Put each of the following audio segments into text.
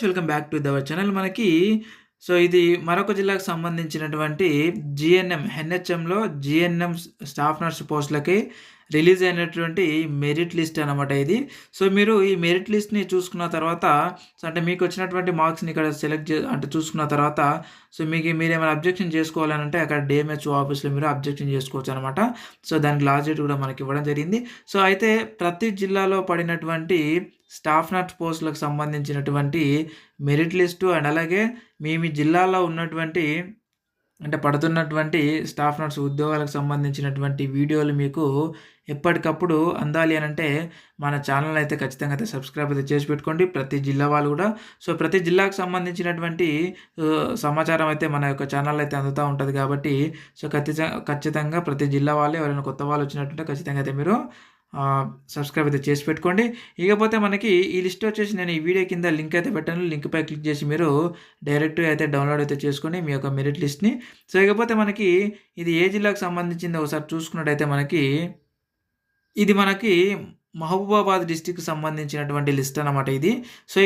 Welcome back to our channel. మనకి ఇది మరొక జిల్లాకు సంబంధించినటువంటి ఎన్‌హెచ్‌ఎంలో జీఎన్ఎం స్టాఫ్ నర్స్ పోస్టులకి రిలీజ్ అయినటువంటి మెరిట్ లిస్ట్ అనమాట ఇది. మీరు ఈ మెరిట్ లిస్ట్‌ని చూసుకున్న తర్వాత అంటే మీకొచ్చినటువంటి మార్క్స్‌ని ఇక్కడ సెలెక్ట్ అంటే చూసుకున్న తర్వాత మీరేమైనా అబ్జెక్షన్ చేసుకోవాలనంటే అక్కడ డీఎంహెచ్ఓ ఆఫీస్‌లో మీరు అబ్జెక్షన్ చేసుకోవచ్చనమాట. దానికి లాస్ట్ డేట్ కూడా మనకి ఇవ్వడం జరిగింది. అయితే ప్రతి జిల్లాలో పడినటువంటి స్టాఫ్ నర్స్ పోస్టులకు సంబంధించినటువంటి మెరిట్ లిస్టు అండ్ అలాగే మీ జిల్లాలో ఉన్నటువంటి అంటే పడుతున్నటువంటి స్టాఫ్ నర్స్ ఉద్యోగాలకు సంబంధించినటువంటి వీడియోలు మీకు ఎప్పటికప్పుడు అందాలి అనంటే మన ఛానల్ అయితే ఖచ్చితంగా అయితే సబ్స్క్రైబ్ అయితే చేసి పెట్టుకోండి. ప్రతి జిల్లా వాళ్ళు కూడా ప్రతి జిల్లాకు సంబంధించినటువంటి సమాచారం అయితే మన యొక్క ఛానల్ అయితే అందుతూ ఉంటుంది కాబట్టి ఖచ్చితంగా ప్రతి జిల్లా వాళ్ళు ఎవరైనా కొత్త వాళ్ళు వచ్చినట్టుంటే ఖచ్చితంగా అయితే మీరు సబ్స్క్రైబ్ అయితే చేసి పెట్టుకోండి. ఇకపోతే మనకి ఈ లిస్ట్ వచ్చేసి నేను ఈ వీడియో కింద లింక్ అయితే పెట్టాను. లింక్‌పై క్లిక్ చేసి మీరు డైరెక్ట్‌గా అయితే డౌన్లోడ్ అయితే చేసుకొని మీ యొక్క మెరిట్ లిస్ట్‌ని ఇకపోతే మనకి ఇది ఏ జిల్లాకు సంబంధించిందో ఒకసారి చూసుకున్నట్టయితే ఇది మనకి మహబూబాబాద్ డిస్ట్రిక్ట్‌కి సంబంధించినటువంటి లిస్ట్ అనమాట ఇది.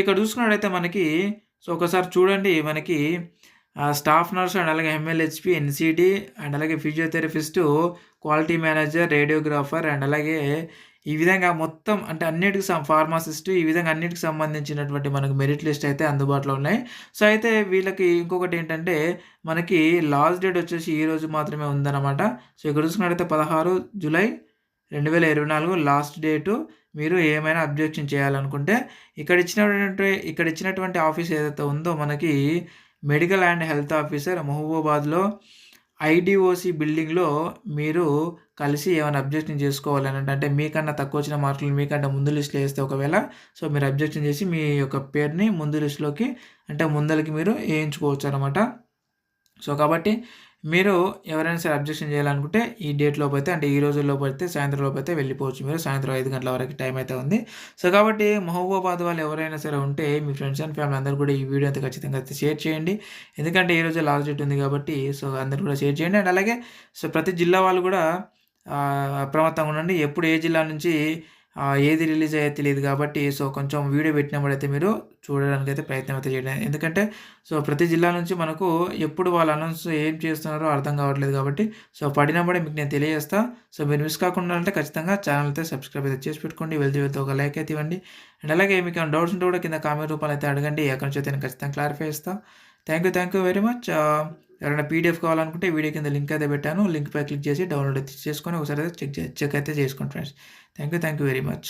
ఇక్కడ చూసుకున్నట్టయితే మనకి ఒకసారి చూడండి మనకి స్టాఫ్ నర్స్ అండ్ అలాగే ఎంఎల్హెచ్పి, ఎన్‌సిడి అండ్ అలాగే physiotherapist, quality manager, radiographer and అలాగే ఈ విధంగా మొత్తం అంటే అన్నిటికి ఫార్మసిస్ట్ ఈ విధంగా అన్నిటికి సంబంధించినటువంటి మనకు మెరిట్ లిస్ట్ అయితే అందుబాటులో ఉన్నాయి. అయితే వీళ్ళకి ఇంకొకటి ఏంటంటే మనకి లాస్ట్ డేట్ వచ్చేసి ఈ రోజు మాత్రమే ఉందన్నమాట. ఇక్కడ చూసుకున్నట్టయితే 16 జూలై 2024 లాస్ట్ డేటు. మీరు ఏమైనా అబ్జెక్షన్ చేయాలనుకుంటే ఇక్కడ ఇచ్చినటువంటి ఆఫీస్ ఏదైతే ఉందో మనకి మెడికల్ అండ్ హెల్త్ ఆఫీసర్ మహబూబాబాద్లో ఐడిఓసి బిల్డింగ్లో మీరు కలిసి ఏమైనా అబ్జెక్షన్ చేసుకోవాలని అంటే మీకన్నా తక్కువ వచ్చిన మార్కులు మీకంటే ముందు లిస్టులో వేస్తే ఒకవేళ మీరు అబ్జెక్షన్ చేసి మీ యొక్క పేరుని ముందు లిస్టులోకి అంటే ముందలకి మీరు వేయించుకోవచ్చు అనమాట. కాబట్టి మీరు ఎవరైనా సరే అబ్జెక్షన్ చేయాలనుకుంటే ఈ డేట్ లోపు అయితే అంటే ఈ రోజుల్లోపు అయితే సాయంత్రం లోపు అయితే వెళ్ళిపోవచ్చు. మీరు సాయంత్రం 5 గంటల వరకు టైం అయితే ఉంది. కాబట్టి మహబూబాబాద్ వాళ్ళు ఎవరైనా సరే ఉంటే మీ ఫ్రెండ్స్ అండ్ ఫ్యామిలీ అందరూ కూడా ఈ వీడియో అయితే ఖచ్చితంగా అయితే షేర్ చేయండి. ఎందుకంటే ఈ రోజు లాస్ట్ డేట్ ఉంది కాబట్టి అందరూ కూడా షేర్ చేయండి. అండ్ అలాగే ప్రతి జిల్లా వాళ్ళు కూడా అప్రమత్తంగా ఉండండి. ఎప్పుడు ఏ జిల్లా నుంచి ఏది రిలీజ్ అయ్యేది తెలియదు కాబట్టి కొంచెం వీడియో పెట్టినప్పుడైతే మీరు చూడడానికి అయితే ప్రయత్నం అయితే చేయండి. ఎందుకంటే ప్రతి జిల్లా నుంచి మనకు ఎప్పుడు వాళ్ళు అనౌన్స్ ఏం చేస్తున్నారో అర్థం కావట్లేదు కాబట్టి పడినప్పుడే మీకు నేను తెలియజేస్తా. మీరు మిస్ కాకుండా అంటే ఖచ్చితంగా ఛానల్ అయితే సబ్స్క్రైబ్ అయితే చేసి పెట్టుకోండి. వెళ్తే ఒక లైక్ అయితే ఇవ్వండి. అండ్ అలాగే మీకు ఏమైనా డౌట్స్ ఉంటే కూడా కింద కామెంట్ రూపాయలు అయితే అడగండి. ఎక్కడి నుంచి అయితే నేను ఖచ్చితంగా క్లారిఫై చేస్తాను. Thank you very much. ఎవరైనా పీడిఎఫ్ కావాలనుకుంటే వీడియో కింద లింక్ అయితే పెట్టాను. లింక్పై క్లిక్ చేసి డౌన్లోడ్ అయితే చేసుకొని ఒకసారి అయితే చెక్ అయితే చేసుకోండి friends. Thank you very much.